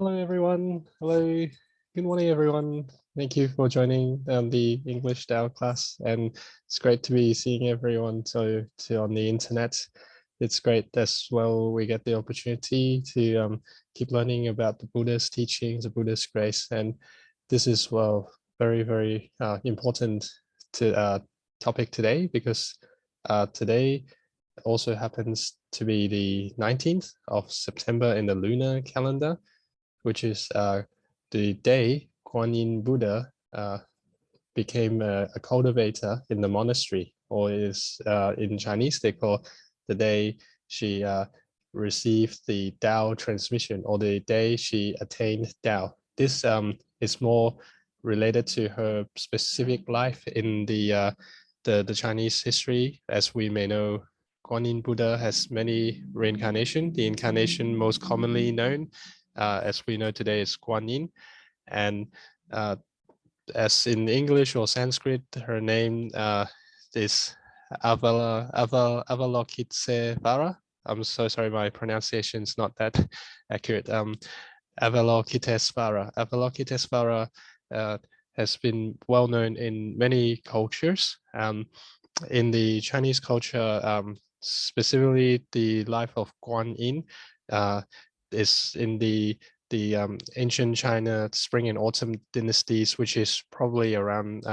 Hello, everyone. Hello. Good morning, everyone. Thank you for joining the English Tao class. And it's great to be seeing everyone on the internet. It's great as well. We get the opportunity to keep learning about the Buddha's teachings, the Buddha's grace. And this is, well, very, very important topic today, because today also happens to be the 19th of September in the lunar calendar, which is the day GuanYin Buddha became a cultivator in the monastery, or is in Chinese they call the day she received the Tao transmission, or the day she attained Tao. This is more related to her specific life in the Chinese history. As we may know, GuanYin Buddha has many reincarnations. The incarnation most commonly known, as we know today, is GuanYin. And as in English or Sanskrit, her name is Avalokitesvara. I'm so sorry, my pronunciation is not that accurate. Avalokitesvara. Avalokitesvara has been well known in many cultures. In the Chinese culture, specifically the life of GuanYin is in the ancient China spring and autumn dynasties, which is probably around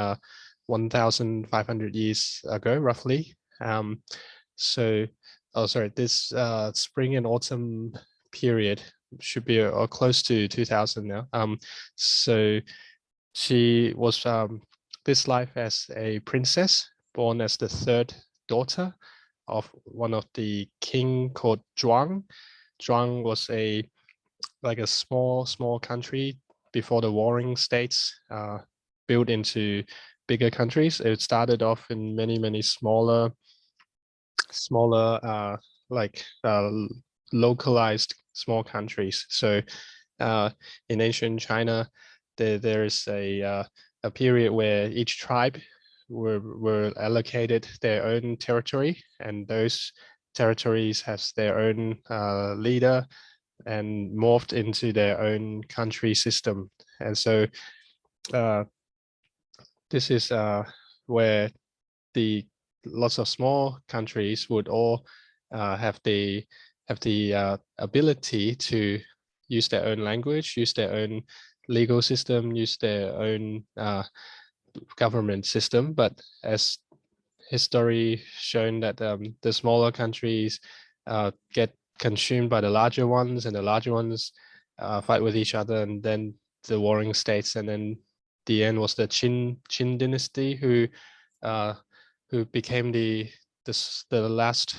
1,500 years ago, roughly. This spring and autumn period should be close to 2000 now. So she was this life as a princess, born as the third daughter of one of the king called Zhuang. Zhuang was a small country before the warring states built into bigger countries. It started off in many smaller localized small countries. So in ancient China, there is a period where each tribe were allocated their own territory, and those territories has their own leader and morphed into their own country system. And so this is where the lots of small countries would all have the ability to use their own language, use their own legal system, use their own government system. But as history shown that the smaller countries get consumed by the larger ones, and the larger ones fight with each other, and then the warring states, and then the end was the Qin dynasty, who became the last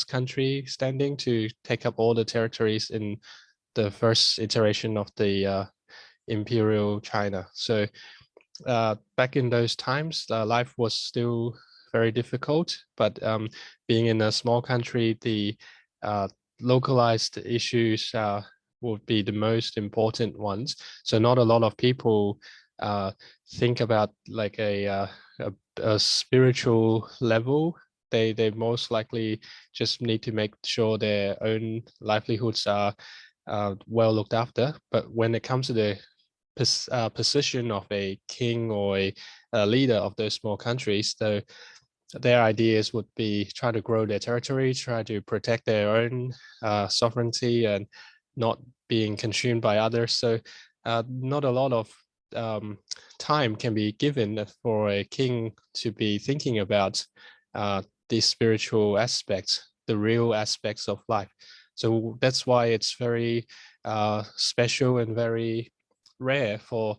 country standing to take up all the territories in the first iteration of the imperial China. So back in those times, life was still very difficult, but being in a small country, the localized issues would be the most important ones. So not a lot of people think about like a spiritual level. They most likely just need to make sure their own livelihoods are well looked after. But when it comes to the position of a king or a leader of those small countries, their ideas would be try to grow their territory, try to protect their own sovereignty, and not being consumed by others. So not a lot of time can be given for a king to be thinking about these spiritual aspects, the real aspects of life. So that's why it's very special and very rare for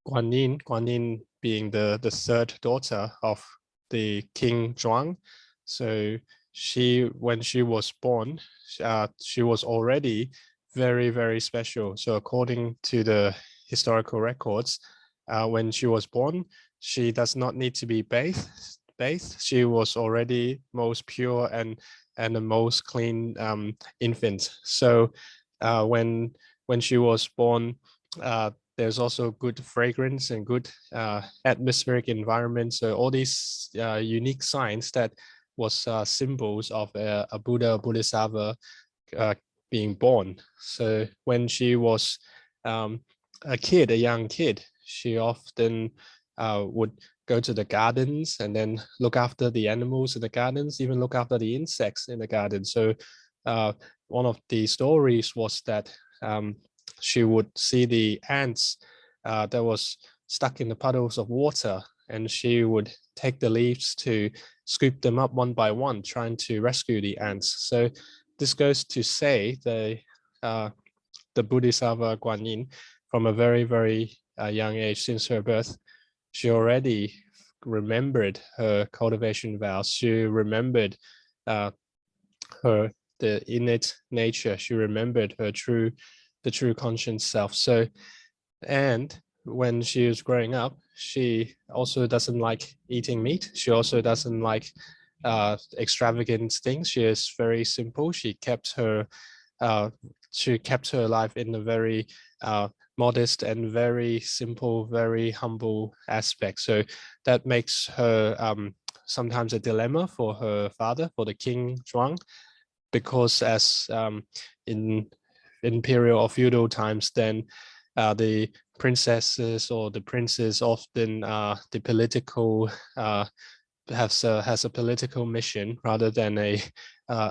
GuanYin being the third daughter of the King Zhuang. So when she was born, she was already very special. So according to the historical records, when she was born, she does not need to be bathed. She was already most pure and the most clean infant. So when she was born, there's also good fragrance and good atmospheric environment. So all these unique signs that was symbols of a Buddha Bodhisattva being born. So when she was a young kid, she often would go to the gardens and then look after the animals in the gardens, even look after the insects in the garden. So one of the stories was that she would see the ants that was stuck in the puddles of water, and she would take the leaves to scoop them up one by one, trying to rescue the ants. So this goes to say the Bodhisattva GuanYin, from a very, very young age, since her birth, she already remembered her cultivation vows. She remembered the innate nature. She remembered the true conscious self. So, and when she was growing up, she also doesn't like eating meat. She also doesn't like extravagant things. She is very simple. She kept her life in a very modest and very simple, very humble aspect. So that makes her sometimes a dilemma for her father, for the King Zhuang, because as in period of feudal times, then the princesses or the princes often the political has a political mission rather than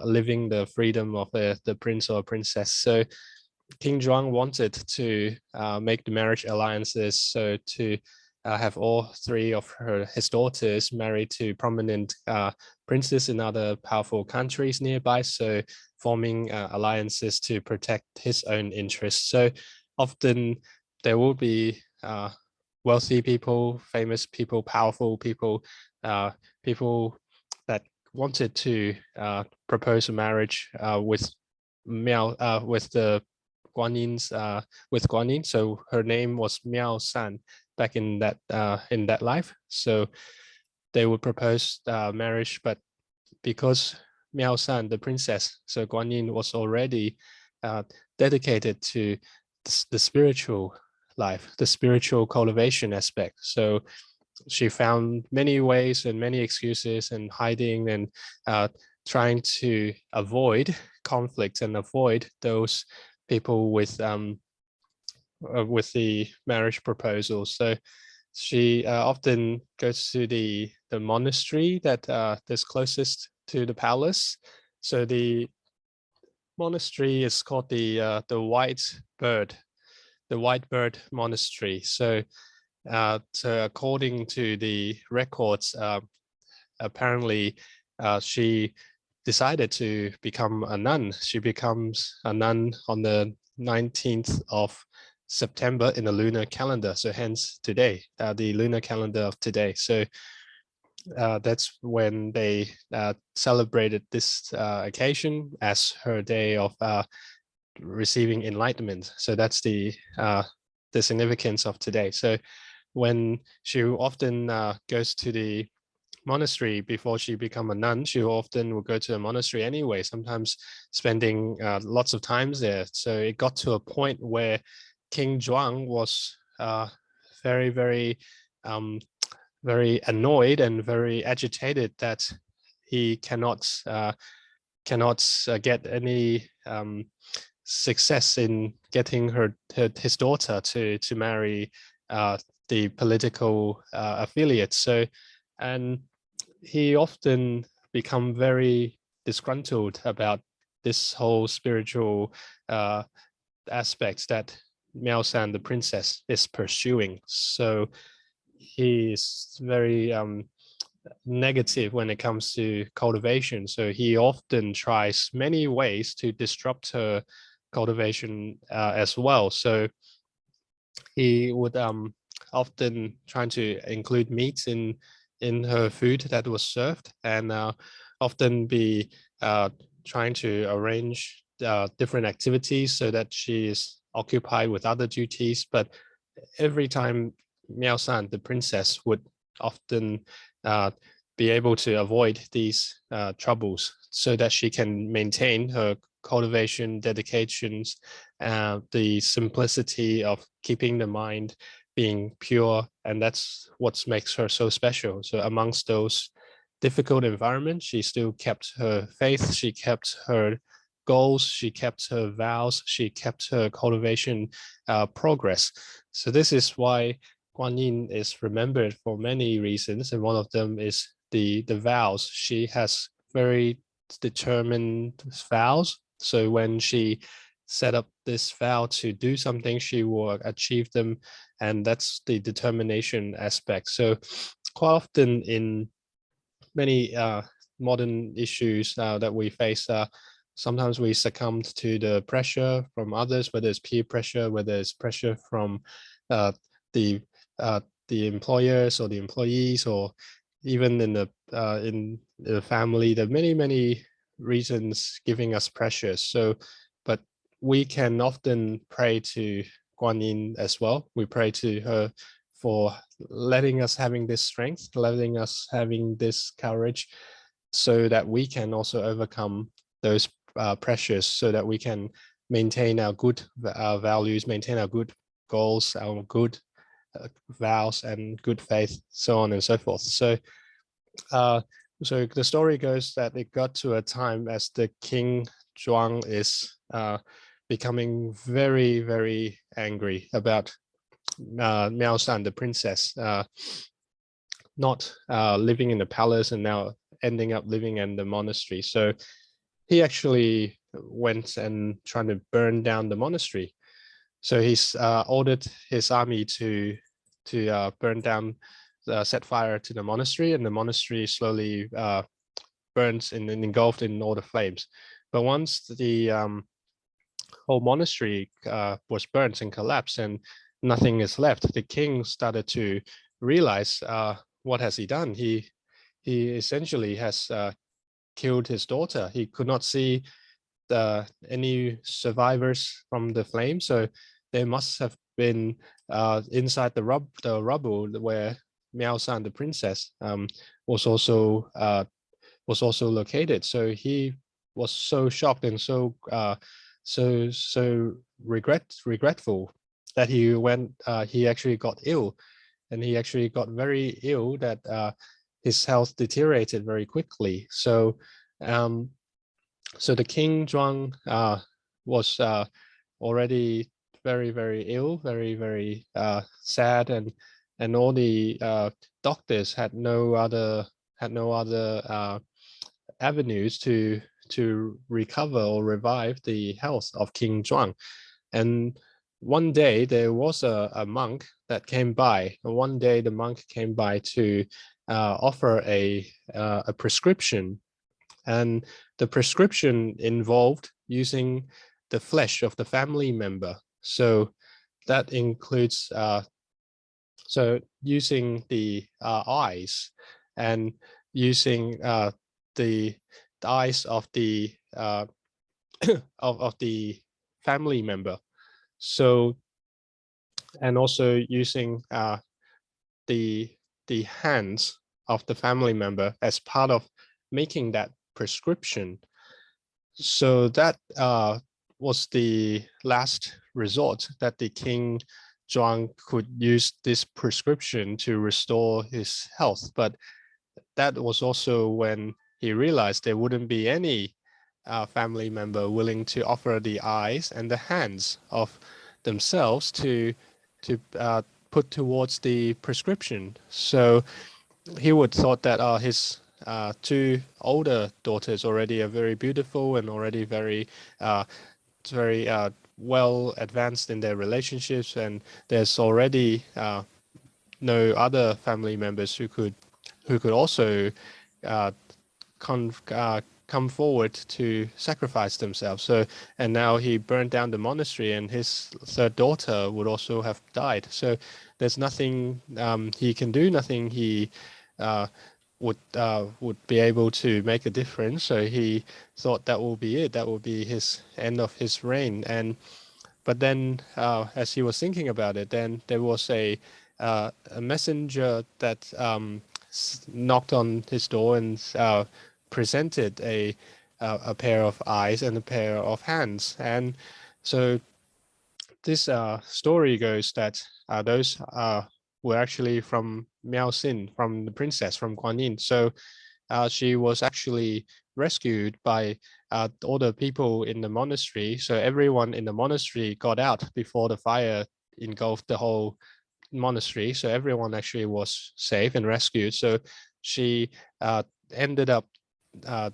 living the freedom of the prince or princess. So King Zhuang wanted to make the marriage alliances, so to have all three of his daughters married to prominent princes in other powerful countries nearby, so forming alliances to protect his own interests. So often there will be wealthy people, famous people, powerful people, people that wanted to propose a marriage with the GuanYin's with GuanYin. So her name was Miao San back in that life. So they would propose marriage, but because Miao San, the princess, so GuanYin was already dedicated to the spiritual life, the spiritual cultivation aspect. So she found many ways and many excuses and hiding and trying to avoid conflicts and avoid those people with the marriage proposal. So she often goes to the monastery that is closest to the palace. So the monastery is called the White Bird Monastery. So according to the records, apparently she decided to become a nun. She becomes a nun on the 19th of September in the lunar calendar. So hence today, the lunar calendar of today. So that's when they celebrated this occasion as her day of receiving enlightenment. So that's the significance of today. So when she often goes to the monastery before she become a nun, she often will go to a monastery anyway, sometimes spending lots of times there. So it got to a point where King Zhuang was very, very, very annoyed and very agitated that he cannot get any success in getting his daughter to marry the political affiliate. So, and he often become very disgruntled about this whole spiritual aspects that Miao San, the princess, is pursuing. So he is very negative when it comes to cultivation. So he often tries many ways to disrupt her cultivation as well. So he would often trying to include meats in her food that was served, and often be trying to arrange different activities so that she is occupied with other duties. But every time Miao San, the princess, would often be able to avoid these troubles so that she can maintain her cultivation dedications, the simplicity of keeping the mind being pure, and that's what makes her so special. So amongst those difficult environments, she still kept her faith, she kept her goals, she kept her vows, she kept her cultivation progress. So this is why GuanYin is remembered for many reasons, and one of them is the vows. She has very determined vows. So when she set up this vow to do something, she will achieve them, and that's the determination aspect. So quite often in many modern issues that we face, sometimes we succumb to the pressure from others, whether it's peer pressure, whether it's pressure from the the employers or the employees, or even in the family. There are many reasons giving us pressures. So, but we can often pray to GuanYin as well. We pray to her for letting us having this strength, letting us having this courage, so that we can also overcome those pressures, so that we can maintain our good values, maintain our good goals, our good vows and good faith, so on and so forth. So so the story goes that it got to a time as the King Zhuang is becoming very angry about Miao San, the princess, not living in the palace and now ending up living in the monastery. So he actually went and trying to burn down the monastery. So he's ordered his army to burn down, set fire to the monastery, and the monastery slowly burns and engulfed in all the flames. But once the whole monastery was burnt and collapsed and nothing is left, the king started to realize what has he done. He essentially has killed his daughter. He could not see any survivors from the flame, so they must have been inside the rubble where Miao San, the princess, was also located. So he was so shocked and so regretful that he actually got ill, and he actually got very ill that his health deteriorated very quickly. So so the King Zhuang was already very ill, very sad, and all the doctors had no other avenues to recover or revive the health of King Zhuang. And one day there was a monk that came by. And one day the monk came by to offer a prescription, and the prescription involved using the flesh of the family member. So that includes so using the eyes, and using the eyes of the of the family member. So, and also using the hands of the family member as part of making that prescription. So that was the last resort that the King Zhuang could use this prescription to restore his health. But that was also when he realized there wouldn't be any family member willing to offer the eyes and the hands of themselves to put towards the prescription. So he would thought that his two older daughters already are very beautiful and already very well advanced in their relationships, and there's already no other family members who could also come forward to sacrifice themselves. So, and now he burned down the monastery, and his third daughter would also have died. So there's nothing he can do, nothing he would be able to make a difference. So he thought that will be it. That will be his end of his reign. And but then, as he was thinking about it, then there was a messenger that knocked on his door and presented a pair of eyes and a pair of hands. And so this story goes that those were actually from Miao Xin, from the princess, from GuanYin. So she was actually rescued by all the people in the monastery. So everyone in the monastery got out before the fire engulfed the whole monastery. So everyone actually was safe and rescued. So she ended up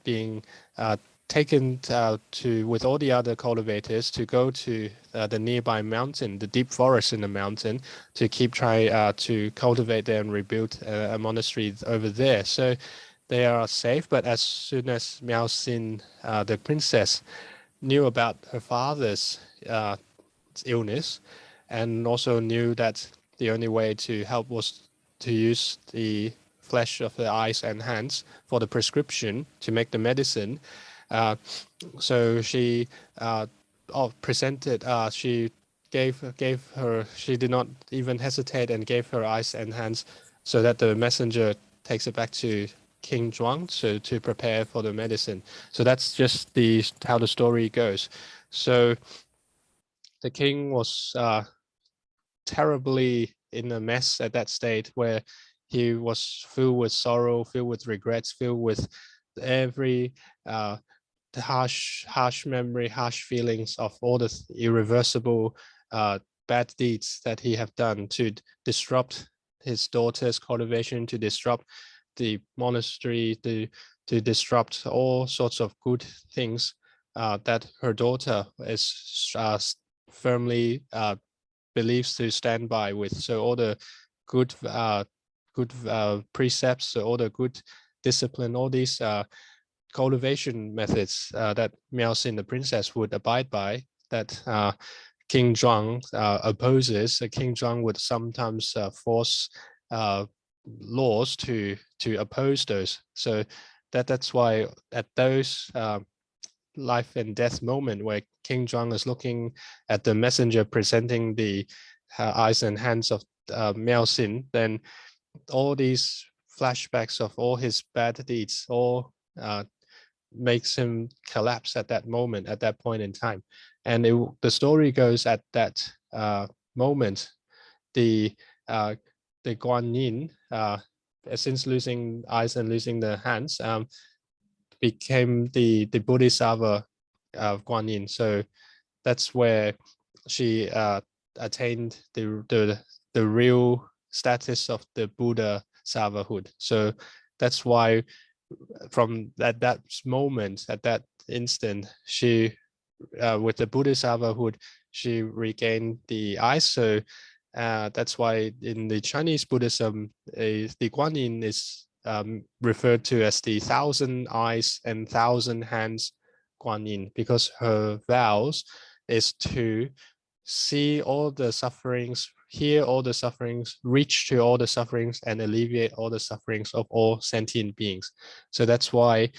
being taken with all the other cultivators to go to the nearby mountain, the deep forest in the mountain, to keep trying to cultivate there and rebuild a monastery over there. So they are safe. But as soon as Miao Xin, the princess, knew about her father's illness, and also knew that the only way to help was to use the flesh of the eyes and hands for the prescription to make the medicine. So she presented, she gave her, she did not even hesitate and gave her eyes and hands so that the messenger takes it back to King Zhuang to prepare for the medicine. So that's just how the story goes. So the king was terribly in a mess at that state, where he was filled with sorrow, filled with regrets, filled with every harsh memory, harsh feelings of all the irreversible bad deeds that he have done to disrupt his daughter's cultivation, to disrupt the monastery, to disrupt all sorts of good things that her daughter is firmly believes to stand by with. So all the good precepts, so all the good discipline, all these cultivation methods that Miao Xin, the princess, would abide by, that King Zhuang opposes. King Zhuang would sometimes force laws to oppose those. So that's why at those life and death moment where King Zhuang is looking at the messenger presenting the eyes and hands of Miao Xin, then all these flashbacks of all his bad deeds all makes him collapse at that moment, at that point in time. And the story goes at that moment, the GuanYin, since losing eyes and losing the hands, became the Bodhisattva of GuanYin. So that's where she attained the real status of the Buddha Sattvahood. So that's why from that moment, at that instant, she with the Bodhisattvahood, she regained the eyes. So that's why in the Chinese Buddhism, the GuanYin is referred to as the 1,000 eyes and 1,000 hands GuanYin, because her vows is to see all the sufferings, hear all the sufferings, reach to all the sufferings, and alleviate all the sufferings of all sentient beings. So that's why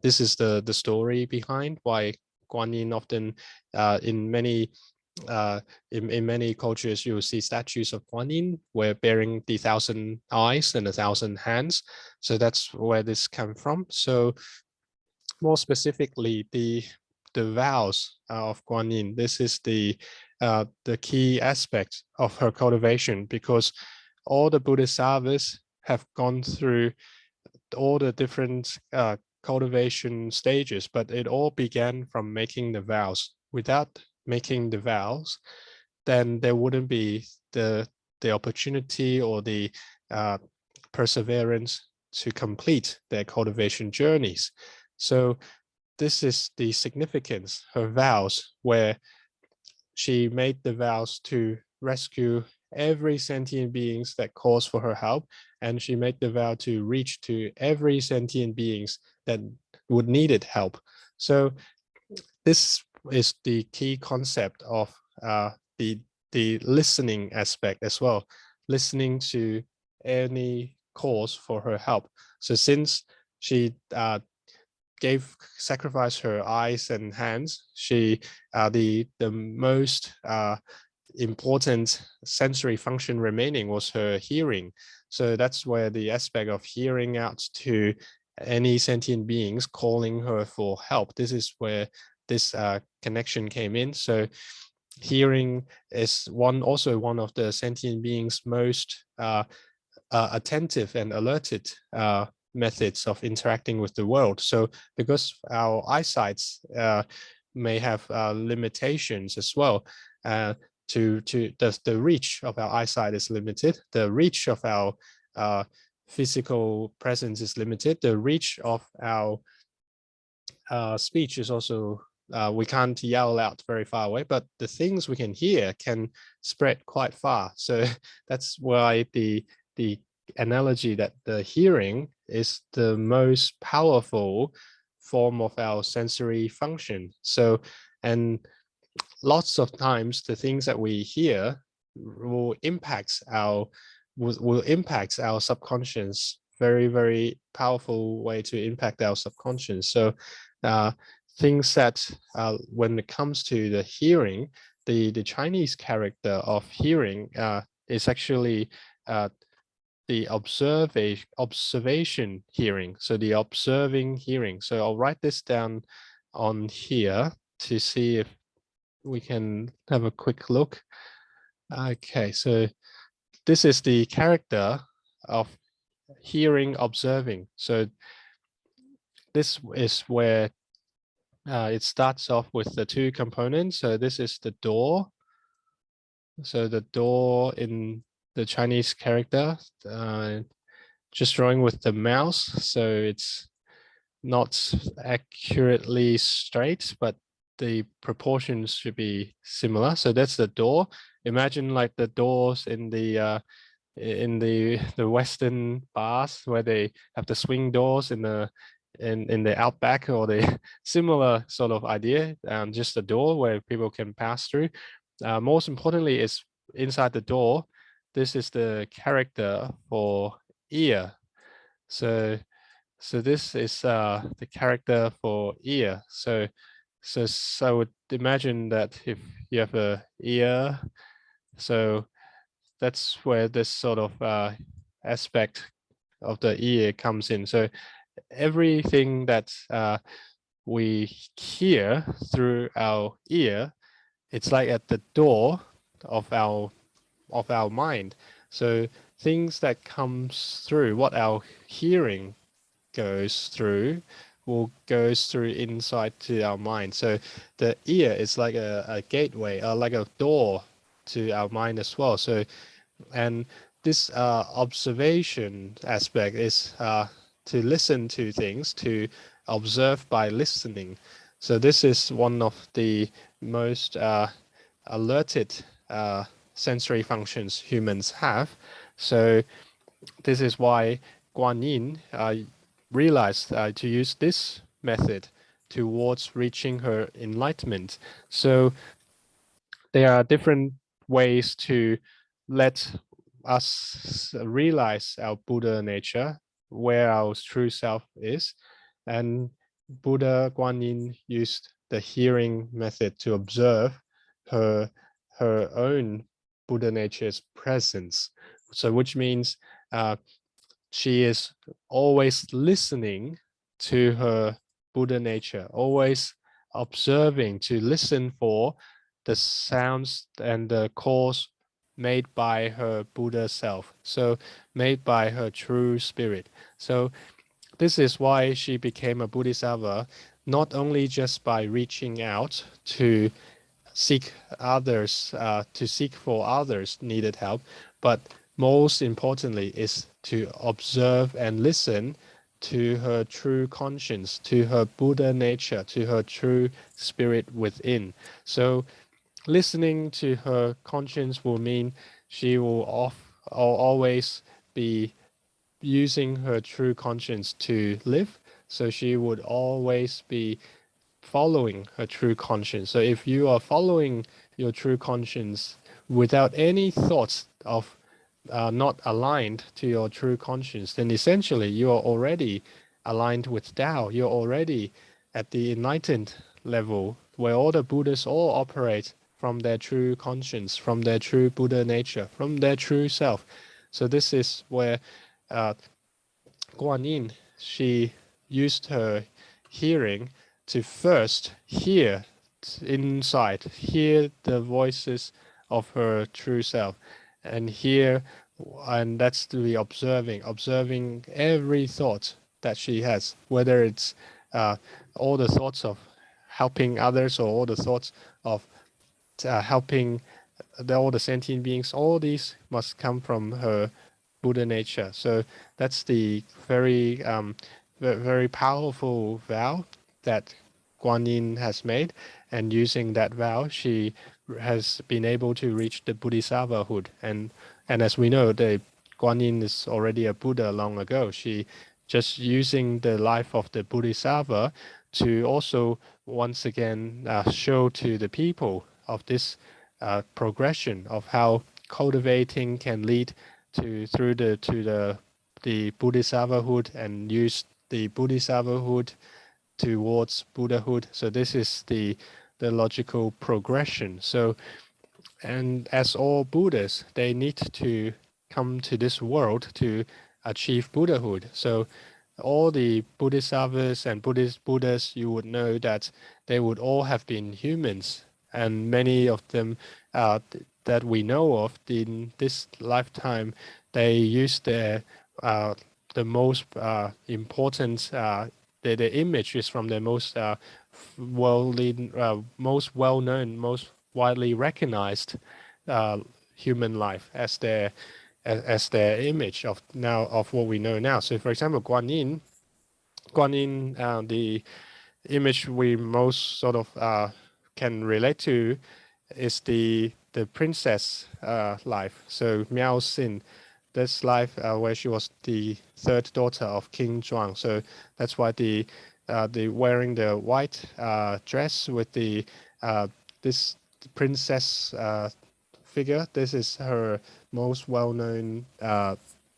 this is the story behind why GuanYin often in many cultures, you will see statues of GuanYin where bearing the 1,000 eyes and 1,000 hands. So that's where this comes from. So more specifically, the vows of GuanYin, this is the key aspect of her cultivation, because all the Bodhisattvas have gone through all the different cultivation stages, but it all began from making the vows. Without making the vows, then there wouldn't be the opportunity or the perseverance to complete their cultivation journeys. So this is the significance, her vows, where she made the vows to rescue every sentient beings that calls for her help, and she made the vow to reach to every sentient beings that would needed help. So this is the key concept of the listening aspect as well, listening to any calls for her help. So since she sacrificed her eyes and hands, she the most important sensory function remaining was her hearing. So that's where the aspect of hearing out to any sentient beings calling her for help, this is where this connection came in. So hearing is also one of the sentient beings most attentive and alerted methods of interacting with the world. So because our eyesights may have limitations as well, the reach of our eyesight is limited, the reach of our physical presence is limited, the reach of our speech is also, we can't yell out very far away, but the things we can hear can spread quite far. So that's why the analogy that the hearing is the most powerful form of our sensory function. So, and lots of times the things that we hear will impact our subconscious, very, very powerful way to impact our subconscious. So things that when it comes to the hearing, the Chinese character of hearing is actually the observation hearing. So the observing hearing. So I'll write this down on here to see if we can have a quick look. Okay, so this is the character of hearing observing. So this is where it starts off with the two components. So this is the door. So the door in the Chinese character, just drawing with the mouse. So it's not accurately straight, but the proportions should be similar. So that's the door. Imagine like the doors in the Western bars where they have the swing doors in the outback, or the similar sort of idea, just a door where people can pass through. Most importantly is inside the door, this is the character for ear. So this is the character for ear. So I would imagine that if you have a ear, so that's where this sort of aspect of the ear comes in. So everything that we hear through our ear, it's like at the door of our mind. So things that comes through, what our hearing goes through, goes through inside to our mind. So the ear is like a gateway, like a door to our mind as well. So, and this observation aspect is to listen to things, to observe by listening. So this is one of the most alerted sensory functions humans have. So this is why GuanYin realized to use this method towards reaching her enlightenment. So there are different ways to let us realize our Buddha nature, where our true self is. And Buddha GuanYin used the hearing method to observe her own Buddha nature's presence. So which means she is always listening to her Buddha nature, always observing to listen for the sounds and the calls made by her Buddha self, so made by her true spirit. So this is why she became a Bodhisattva, not only just by reaching out to seek others, to seek for others needed help, but most importantly is to observe and listen to her true conscience, to her Buddha nature, to her true spirit within. So listening to her conscience will mean she will always be using her true conscience to live. So she would always be following her true conscience. So if you are following your true conscience without any thoughts of not aligned to your true conscience, then essentially you are already aligned with Tao. You're already at the enlightened level where all the Buddhas all operate from their true conscience, from their true Buddha nature, from their true self. So this is where GuanYin, she used her hearing to first hear inside, hear the voices of her true self, and hear, and that's to be observing every thought, that she has, whether it's all the thoughts of helping others or all the thoughts of helping all the sentient beings, all these must come from her Buddha nature. So that's the very very powerful vow that GuanYin has made, and using that vow, she has been able to reach the Bodhisattvahood. And as we know, the GuanYin is already a Buddha long ago. She just using the life of the Bodhisattva to also once again show to the people of this progression of how cultivating can lead to the Bodhisattvahood, and use the Bodhisattvahood towards Buddhahood. So this is the logical progression. So, and as all Buddhas, they need to come to this world to achieve Buddhahood. So all the Bodhisattvas and Buddhas, you would know that they would all have been humans, and many of them that we know of in this lifetime, they use their the most important the image is from the most most well-known, most widely recognized human life as their image of what we know now. So, for example, GuanYin, the image we most sort of can relate to is the princess life. So Miao Xin, this life where she was the third daughter of King Zhuang. So that's why the wearing the white dress with the this princess figure. This is her most well-known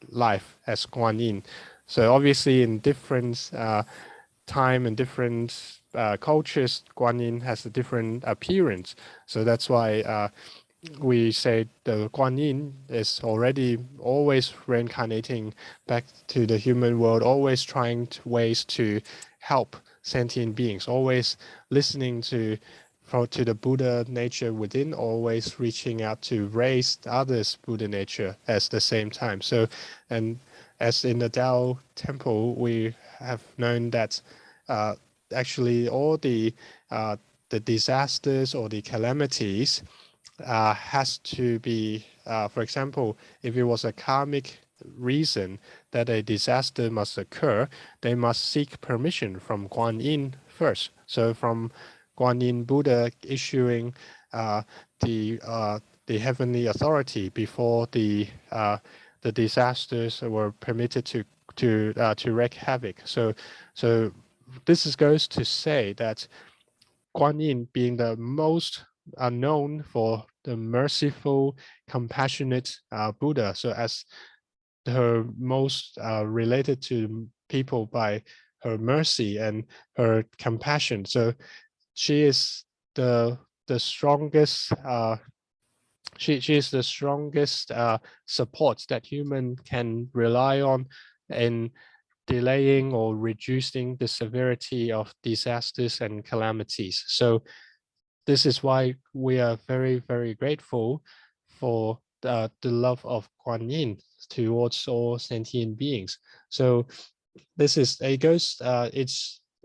life as GuanYin. So obviously, in different time and different cultures, GuanYin has a different appearance. So that's why we say the GuanYin is already always reincarnating back to the human world, always trying ways to help sentient beings, always listening to the Buddha nature within, always reaching out to raise others' Buddha nature at the same time. So, and as in the Tao temple, we have known that actually all the disasters or the calamities has to be, for example, if it was a karmic reason that a disaster must occur, they must seek permission from GuanYin first. So from GuanYin Buddha issuing the heavenly authority before the disasters were permitted to wreak havoc. So this goes to say that GuanYin, being the most known for the merciful, compassionate Buddha, so as her most related to people by her mercy and her compassion. So she is the strongest. She is the strongest support that human can rely on in delaying or reducing the severity of disasters and calamities. So this is why we are very, very grateful for the love of GuanYin towards all sentient beings. So this is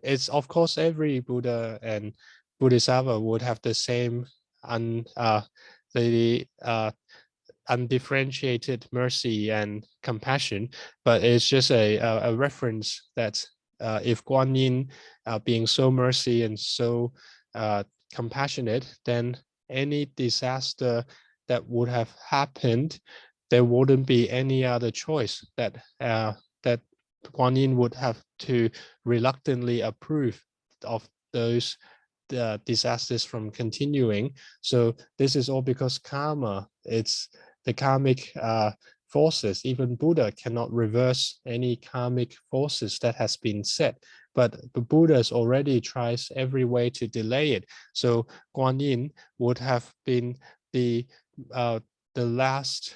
it's of course every Buddha and Bodhisattva would have the same undifferentiated mercy and compassion, but it's just a reference that if GuanYin being so mercy and so compassionate, then any disaster that would have happened, there wouldn't be any other choice that that GuanYin would have to reluctantly approve of those disasters from continuing. So this is all because karma, it's the karmic forces. Even Buddha cannot reverse any karmic forces that has been set, but the Buddha already tries every way to delay it. So GuanYin would have been the last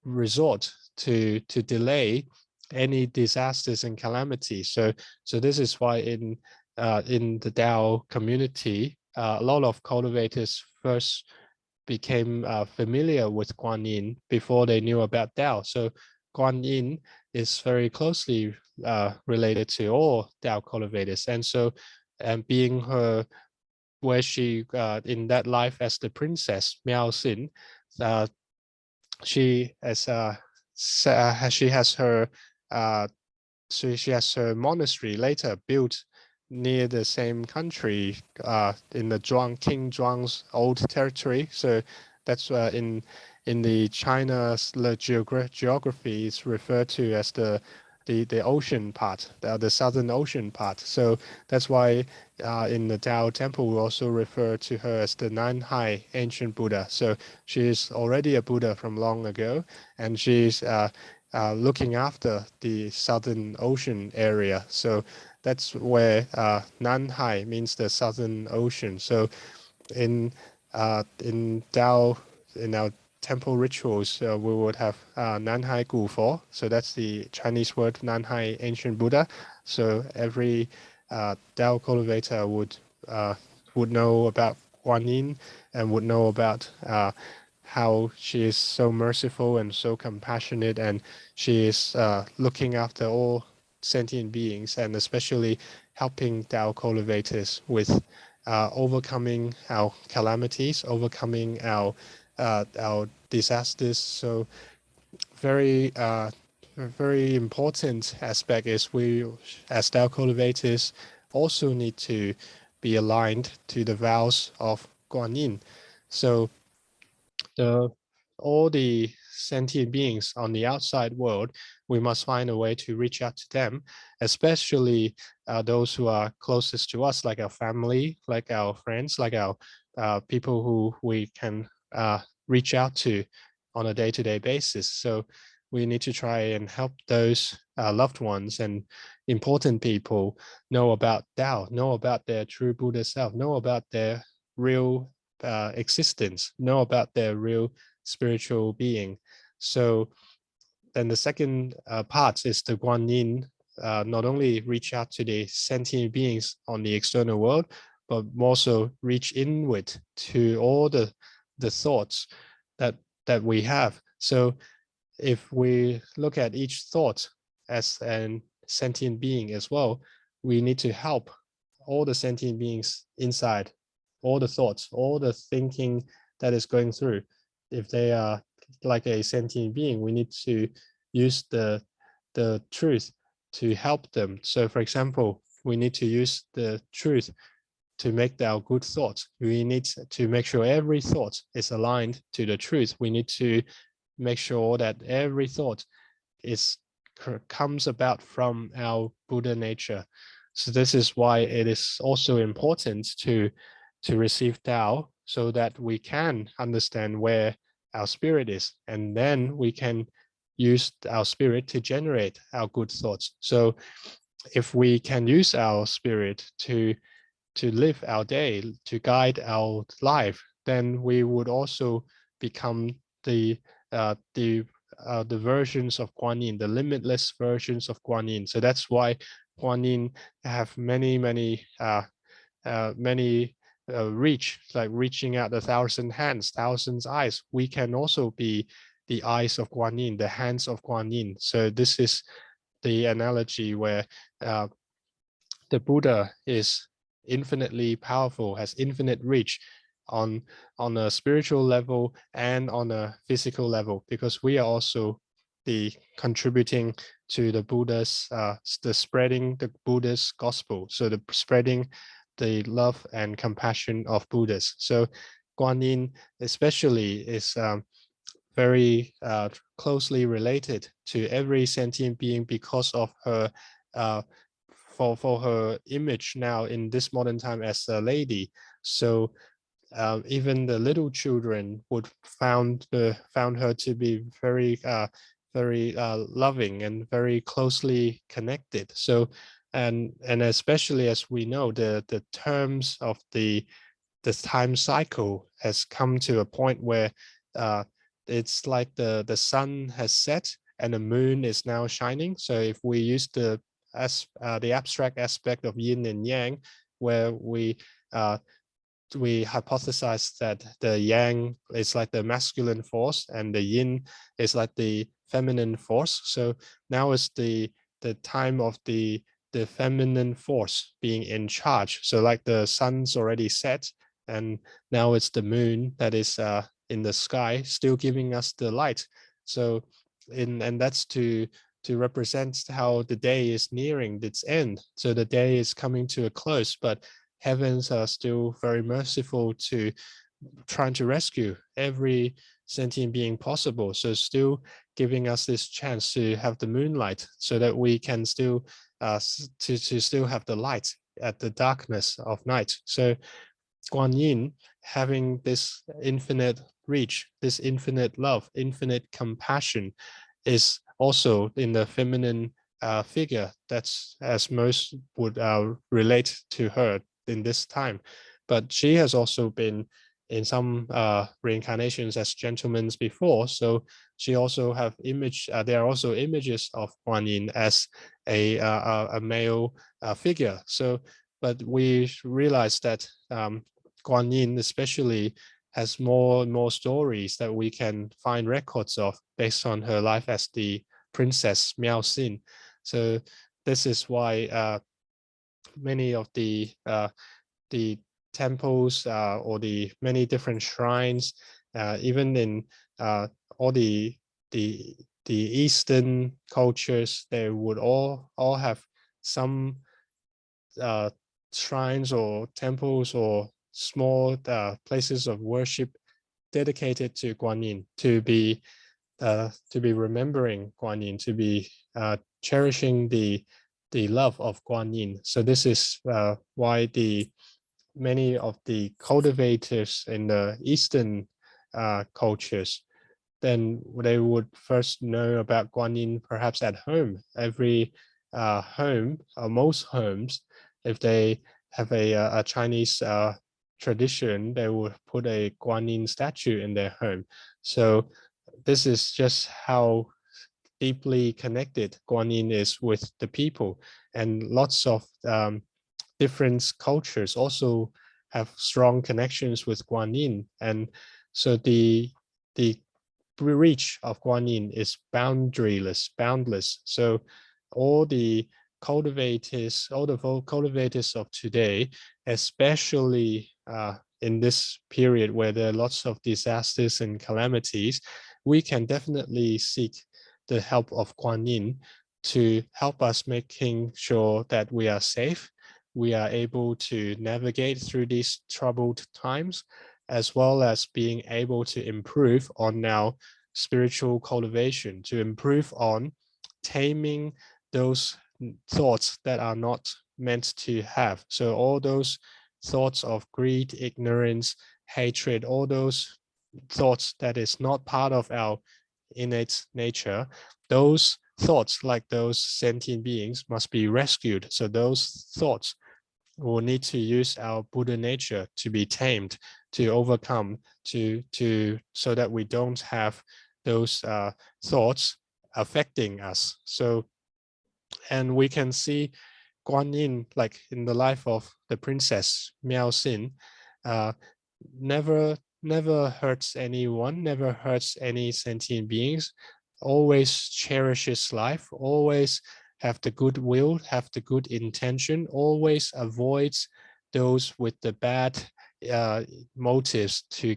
resort to delay any disasters and calamities. So this is why in the Tao community, a lot of cultivators first became familiar with GuanYin before they knew about Tao. So GuanYin is very closely related to all Tao cultivators, and so being her where she in that life as the princess Miao Xin, she she has her she has her monastery later built near the same country in the King Zhuang's old territory. So that's in the China's geography is referred to as the ocean part, the southern ocean part. So that's why in the Tao temple we also refer to her as the Nan-Hai ancient Buddha. So she is already a Buddha from long ago, and she's looking after the southern ocean area. So that's where Nan-Hai means the southern ocean. So in Tao, in our temple rituals, we would have Nan-Hai Gufo. So that's the Chinese word Nan-Hai ancient Buddha. So every Tao cultivator would know about GuanYin and would know about how she is so merciful and so compassionate, and she is looking after all sentient beings, and especially helping Tao cultivators with overcoming our calamities, overcoming our disasters. So very very important aspect is we as Tao cultivators also need to be aligned to the vows of GuanYin. So all the sentient beings on the outside world, we must find a way to reach out to them, especially those who are closest to us, like our family, like our friends, like our people who we can reach out to on a day-to-day basis. So we need to try and help those loved ones and important people know about Tao, know about their true Buddha self, know about their real existence, know about their real spiritual being. So then the second part is the GuanYin not only reach out to the sentient beings on the external world, but also reach inward to all the thoughts that we have. So if we look at each thought as a sentient being as well, we need to help all the sentient beings inside, all the thoughts, all the thinking that is going through. If they are like a sentient being, we need to use the truth to help them. So for example, we need to use the truth to make our good thoughts. We need to make sure every thought is aligned to the truth. We need to make sure that every thought comes about from our Buddha nature. So this is why it is also important to receive Tao, so that we can understand where our spirit is, and then we can use our spirit to generate our good thoughts. So if we can use our spirit to live our day, to guide our life, then we would also become the versions of GuanYin, the limitless versions of GuanYin. So that's why GuanYin have many reach, like reaching out 1,000 hands, thousands eyes. We can also be the eyes of GuanYin, the hands of GuanYin. So this is the analogy where the Buddha is infinitely powerful, has infinite reach on a spiritual level and on a physical level, because we are also the contributing to the Buddha's the spreading the Buddha's gospel, so the spreading the love and compassion of Buddhas. So GuanYin especially is very closely related to every sentient being because of her for her image now in this modern time as a lady. So even the little children would found her to be very loving and very closely connected. So and especially as we know, the terms of the time cycle has come to a point where it's like the sun has set and the moon is now shining. So if we use the abstract aspect of yin and yang, where we we hypothesize that the yang is like the masculine force and the yin is like the feminine force. So now is the time of the feminine force being in charge. So like the sun's already set, and now it's the moon that is in the sky, still giving us the light. So and that's to represent how the day is nearing its end. So the day is coming to a close, but heavens are still very merciful to trying to rescue every sentient being possible. So still giving us this chance to have the moonlight so that we can still to still have the light at the darkness of night. So GuanYin, having this infinite reach, this infinite love, infinite compassion, is also in the feminine figure. That's as most would relate to her in this time. But she has also been in some reincarnations as gentlemen before. So she also have image. There are also images of GuanYin as a male figure. So, but we realize that GuanYin especially has more and more stories that we can find records of based on her life as the princess Miao Xin. So this is why many of the temples or the many different shrines, even in all the Eastern cultures, they would all have some shrines or temples or small places of worship dedicated to GuanYin, to be remembering GuanYin, to be cherishing the love of GuanYin. So this is why many of the cultivators in the Eastern cultures, then they would first know about GuanYin perhaps at home. Every home, most homes, if they have a Chinese tradition, they would put a GuanYin statue in their home. So this is just how deeply connected GuanYin is with the people, and lots of different cultures also have strong connections with GuanYin, and so the reach of GuanYin is boundless. So all the cultivators of today, especially in this period where there are lots of disasters and calamities, we can definitely seek the help of GuanYin to help us making sure that we are safe, we are able to navigate through these troubled times, as well as being able to improve on our spiritual cultivation, to improve on taming those thoughts that are not meant to have. So all those thoughts of greed, ignorance, hatred, all those thoughts that is not part of our innate nature, those thoughts, like those sentient beings, must be rescued. So those thoughts will need to use our Buddha nature to be tamed, to overcome, so that we don't have those thoughts affecting us. So, and we can see GuanYin, like in the life of the princess Miao Xin, never hurts anyone, never hurts any sentient beings, always cherishes life, always have the good will, have the good intention, always avoids those with the bad motives to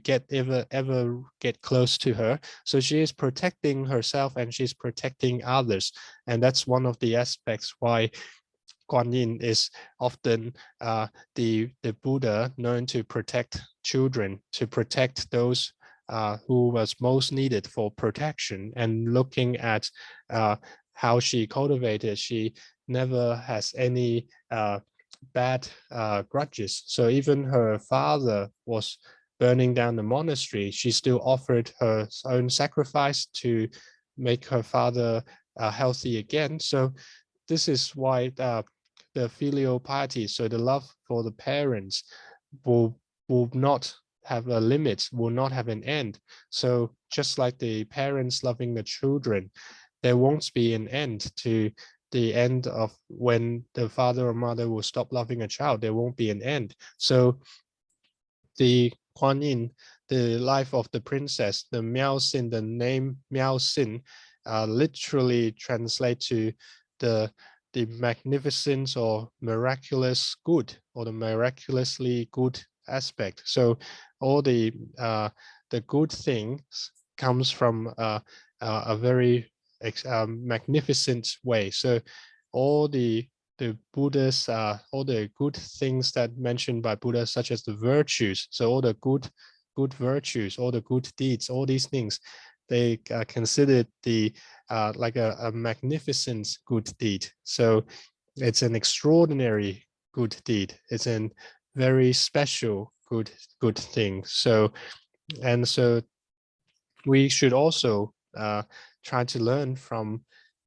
ever get close to her. So she is protecting herself and she's protecting others. And that's one of the aspects why GuanYin is often the Buddha known to protect children, to protect those who was most needed for protection. And looking at how she cultivated, she never has any bad grudges. So even her father was burning down the monastery, she still offered her own sacrifice to make her father healthy again. So this is why the filial piety, so the love for the parents, will not have a limit, will not have an end. So just like the parents loving the children, there won't be an end to the end of when the father or mother will stop loving a child. There won't be an end. So the GuanYin, the life of the princess, the Miao Xin, the name Miao Xin, literally translate to the magnificent or miraculous good, or the miraculously good aspect. So all the good things comes from a very magnificent way. So all the Buddha's all the good things that mentioned by Buddha, such as the virtues, so all the good virtues, all the good deeds, all these things, they considered the like a magnificent good deed. So it's an extraordinary good deed. It's a very special good thing. So we should also try to learn from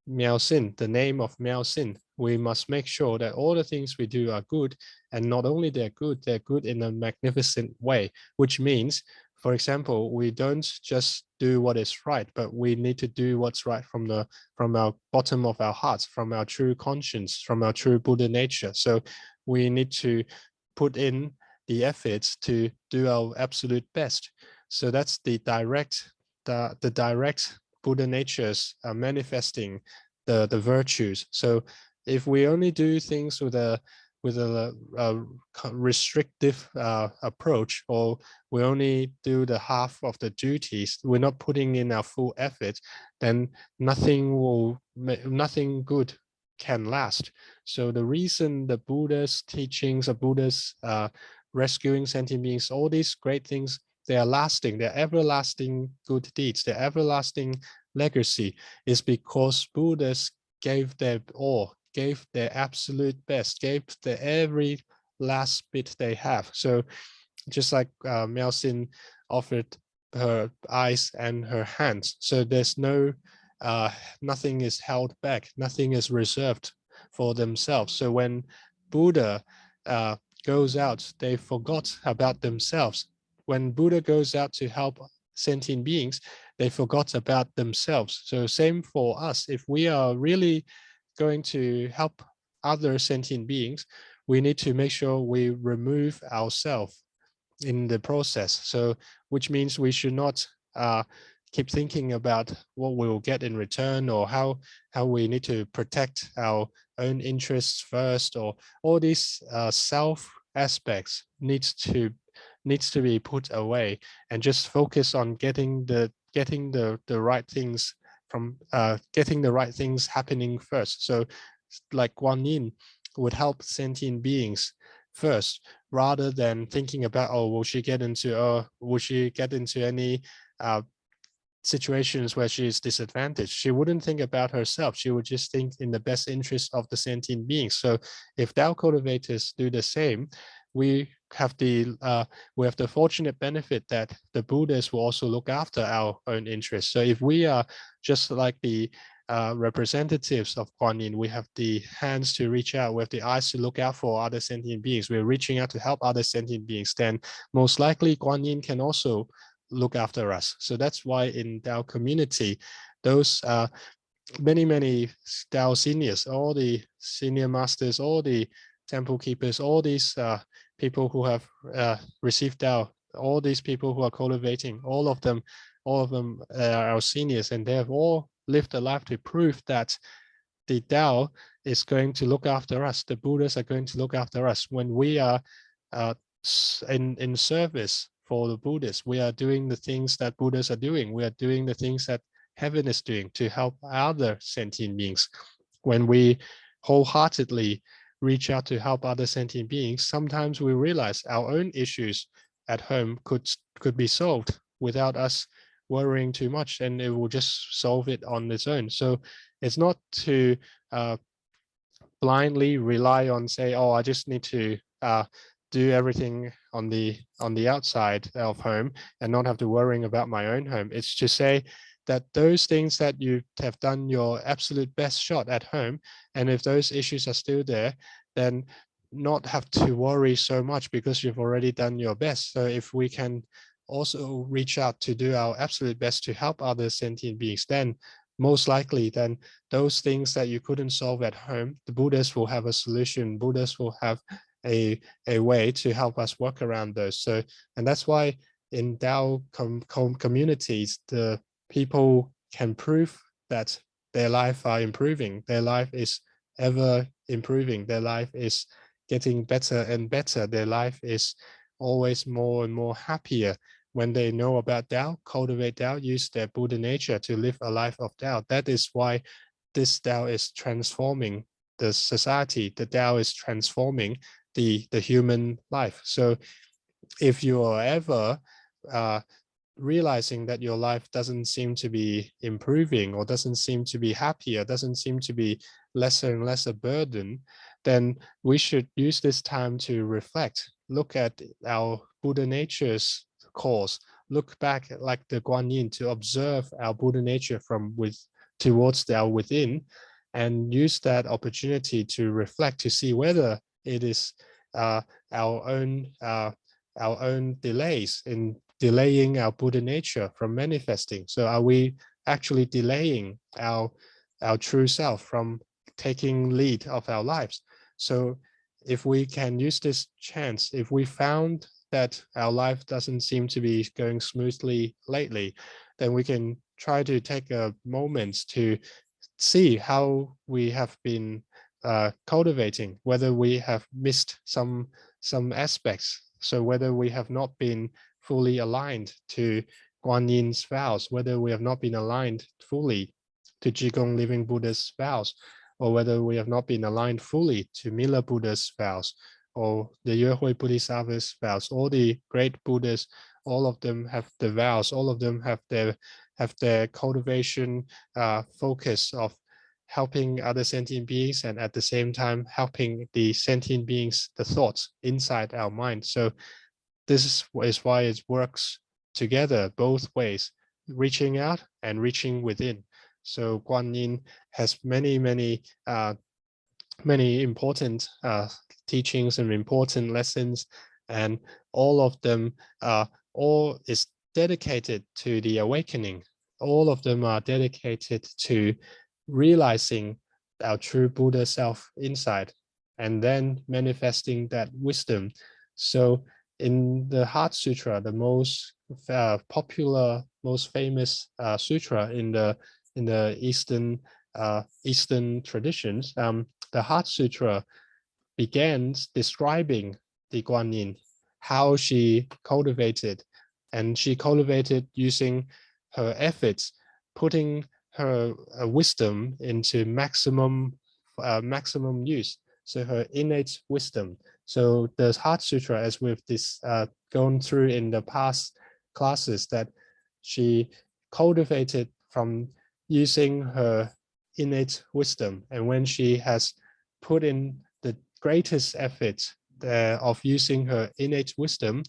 Miao Xin, the name of Miao Xin. We must make sure that all the things we do are good, and not only they're good in a magnificent way, which means, for example, we don't just do what is right, but we need to do what's right from our bottom of our hearts, from our true conscience, from our true Buddha nature. So we need to put in the efforts to do our absolute best. So that's the direct Buddha natures manifesting the virtues. So if we only do things with a restrictive approach, or we only do the half of the duties, we're not putting in our full effort, then nothing good can last. So the reason the Buddha's teachings, the Buddha's rescuing sentient beings, all these great things, they are lasting, they're everlasting good deeds, they're everlasting legacy, is because Buddhas gave their all, gave their absolute best, gave the every last bit they have. So just like Miao Xin offered her eyes and her hands, so there's nothing is held back, nothing is reserved for themselves. So when Buddha goes out, they forgot about themselves. When Buddha goes out to help sentient beings, they forgot about themselves. So same for us. If we are really going to help other sentient beings, we need to make sure we remove ourselves in the process. So which means we should not keep thinking about what we will get in return, or how we need to protect our own interests first, or all these self aspects needs to be put away, and just focus on getting the right things from getting the right things happening first. So like GuanYin would help sentient beings first, rather than thinking about, oh, will she get into any situations where she is disadvantaged. She wouldn't think about herself. She would just think in the best interest of the sentient beings. So if Tao cultivators do the same, we have the fortunate benefit that the Buddhas will also look after our own interests. So if we are just like the representatives of GuanYin, we have the hands to reach out, we have the eyes to look out for other sentient beings, we're reaching out to help other sentient beings, then most likely GuanYin can also look after us. So that's why in Tao community, those many Tao seniors, all the senior masters, all the temple keepers, all these people who have received Tao, all these people who are cultivating, all of them are our seniors, and they have all lived a life to prove that the Tao is going to look after us. The Buddhas are going to look after us. When we are in service for the Buddhists, we are doing the things that Buddhas are doing. We are doing the things that heaven is doing to help other sentient beings. When we wholeheartedly reach out to help other sentient beings, sometimes we realize our own issues at home could be solved without us worrying too much, and it will just solve it on its own. So it's not to blindly rely on, say, oh, I just need to do everything on the outside of home and not have to worrying about my own home. It's to say that those things that you have done your absolute best shot at home, and if those issues are still there, then not have to worry so much because you've already done your best. So if we can also reach out to do our absolute best to help other sentient beings, then most likely then those things that you couldn't solve at home, the Buddhists will have a solution. Buddhists will have a way to help us work around those. So, and that's why in Dao communities, the people can prove that their life are improving. Their life is ever improving. Their life is getting better and better. Their life is always more and more happier when they know about Tao, cultivate Tao, use their Buddha nature to live a life of Tao. That is why this Tao is transforming the society. The Tao is transforming the human life. So if you are ever realizing that your life doesn't seem to be improving or doesn't seem to be happier, doesn't seem to be lesser and lesser burden, then we should use this time to reflect, look at our Buddha nature's cause, look back like the GuanYin to observe our Buddha nature from towards our within, and use that opportunity to reflect to see whether it is our own delays in delaying our Buddha nature from manifesting. So are we actually delaying our true self from taking lead of our lives? So if we can use this chance, if we found that our life doesn't seem to be going smoothly lately, then we can try to take a moment to see how we have been cultivating, whether we have missed some aspects. So whether we have not been fully aligned to GuanYin's vows, whether we have not been aligned fully to Qigong Living Buddha's vows, or whether we have not been aligned fully to Mila Buddha's vows, or the Yuhui Bodhisattva's vows. All the great Buddhas, all of them have the vows, all of them have their cultivation focus of helping other sentient beings, and at the same time helping the sentient beings, the thoughts inside our mind. So this is why it works together both ways, reaching out and reaching within. So GuanYin has many important teachings and important lessons, and all of them all is dedicated to the awakening. All of them are dedicated to realizing our true Buddha self inside, and then manifesting that wisdom. So in the Heart Sutra, the most popular, most famous sutra in the Eastern traditions, the Heart Sutra begins describing the GuanYin, how she cultivated, and she cultivated using her efforts, putting her wisdom into maximum use. So her innate wisdom. So the Heart Sutra, as we've gone through in the past classes, that she cultivated from using her innate wisdom, and when she has put in the greatest effort of using her innate wisdom,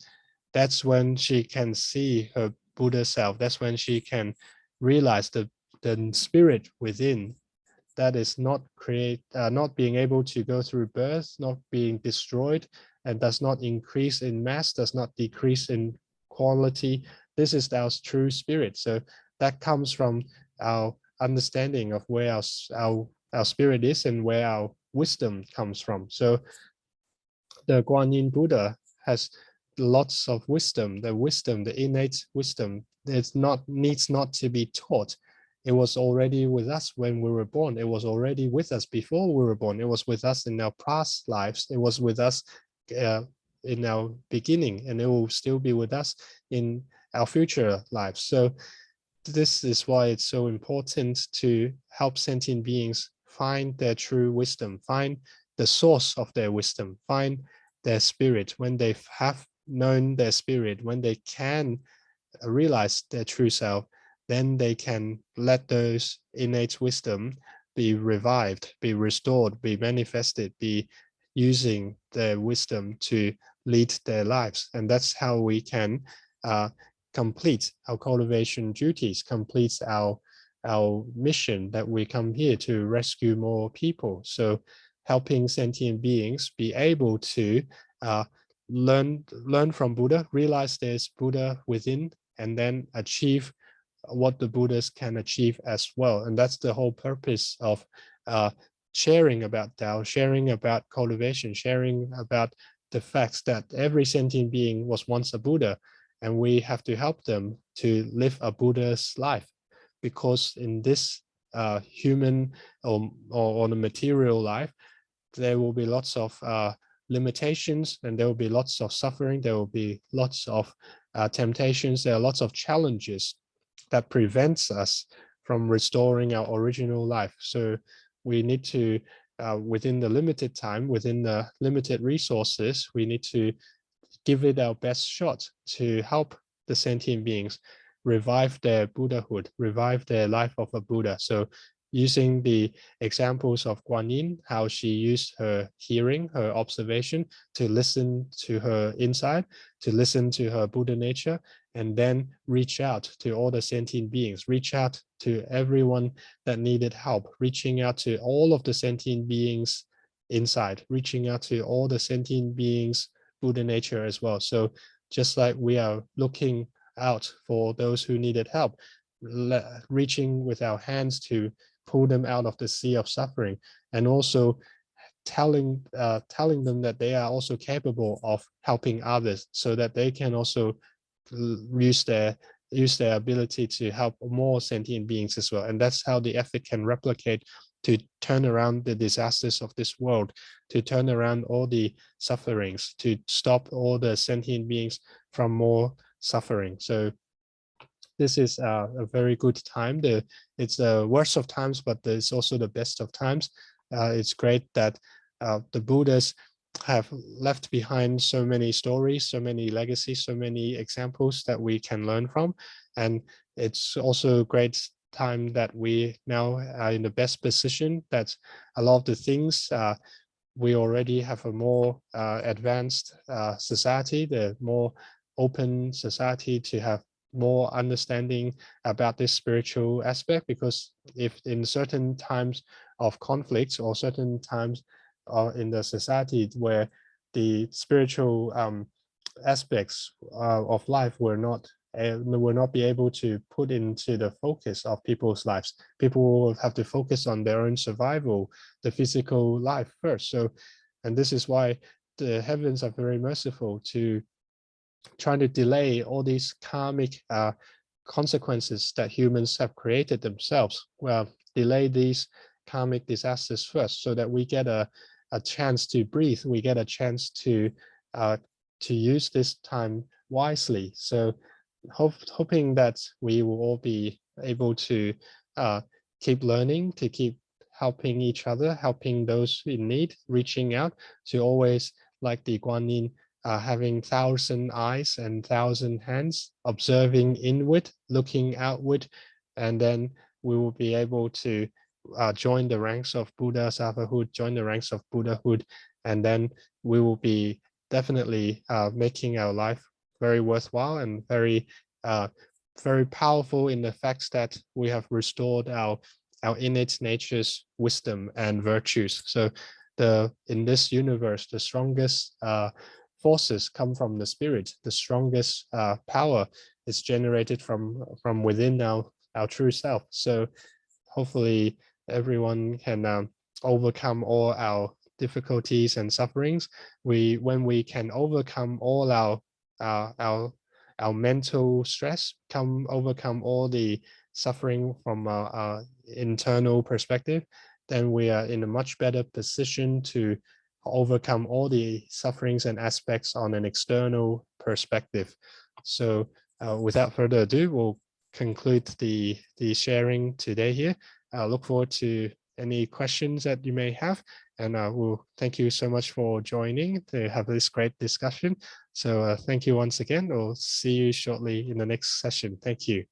that's when she can see her Buddha self. That's when she can realize the spirit within that is not being able to go through birth, not being destroyed, and does not increase in mass, does not decrease in quality. This is our true spirit. So that comes from our understanding of where our spirit is and where our wisdom comes from. So the GuanYin Buddha has lots of wisdom. The innate wisdom, needs not to be taught. It was already with us when we were born. It was already with us before we were born. It was with us in our past lives. It was with us in our beginning, and it will still be with us in our future lives. So this is why it's so important to help sentient beings find their true wisdom, find the source of their wisdom, find their spirit. When they have known their spirit, when they can realize their true self, then they can let those innate wisdom be revived, be restored, be manifested, be using their wisdom to lead their lives. And that's how we can complete our cultivation duties, complete our mission that we come here to rescue more people. So helping sentient beings be able to learn from Buddha, realize there's Buddha within, and then achieve what the Buddhas can achieve as well. And that's the whole purpose of sharing about Tao, sharing about cultivation, sharing about the facts that every sentient being was once a Buddha, and we have to help them to live a Buddha's life. Because in this human or the material life, there will be lots of limitations, and there will be lots of suffering, there will be lots of temptations, there are lots of challenges that prevents us from restoring our original life. So we need to, within the limited time, within the limited resources, we need to give it our best shot to help the sentient beings revive their Buddhahood, revive their life of a Buddha. So using the examples of GuanYin, how she used her hearing, her observation to listen to her inside, to listen to her Buddha nature, and then reach out to all the sentient beings, reach out to everyone that needed help, reaching out to all of the sentient beings inside, reaching out to all the sentient beings Buddha nature as well. So just like we are looking out for those who needed help, reaching with our hands to pull them out of the sea of suffering, and also telling them that they are also capable of helping others, so that they can also use their ability to help more sentient beings as well. And that's how the effort can replicate to turn around the disasters of this world, to turn around all the sufferings, to stop all the sentient beings from more suffering. So this is a very good time. It's the worst of times, but it's also the best of times. It's great that the Buddhas have left behind so many stories, so many legacies, so many examples that we can learn from. And it's also a great time that we now are in the best position, that a lot of the things we already have a more advanced society, the more open society, to have more understanding about this spiritual aspect. Because if in certain times of conflicts or certain times in the society where the spiritual aspects of life were not will not be able to put into the focus of people's lives, people will have to focus on their own survival, the physical life first. So, and this is why the heavens are very merciful to trying to delay all these karmic consequences that humans have created themselves. Well, delay these karmic disasters first, so that we get a chance to breathe, we get a chance to use this time wisely. So hoping that we will all be able to keep learning, to keep helping each other, helping those in need, reaching out, to always, like the GuanYin, having 1,000 eyes and 1,000 hands, observing inward, looking outward, and then we will be able to join the ranks of Bodhisattvahood, join the ranks of Buddhahood, and then we will be definitely making our life very worthwhile and very powerful in the fact that we have restored our innate nature's wisdom and virtues. So in this universe, the strongest forces come from the spirit. The strongest power is generated from within our true self. So hopefully everyone can overcome all our difficulties and sufferings. When we can overcome all our mental stress, overcome all the suffering from our internal perspective, then we are in a much better position to overcome all the sufferings and aspects on an external perspective. So without further ado, we'll conclude the sharing today here. I look forward to any questions that you may have, and we'll thank you so much for joining to have this great discussion. So thank you once again. We'll see you shortly in the next session. Thank you.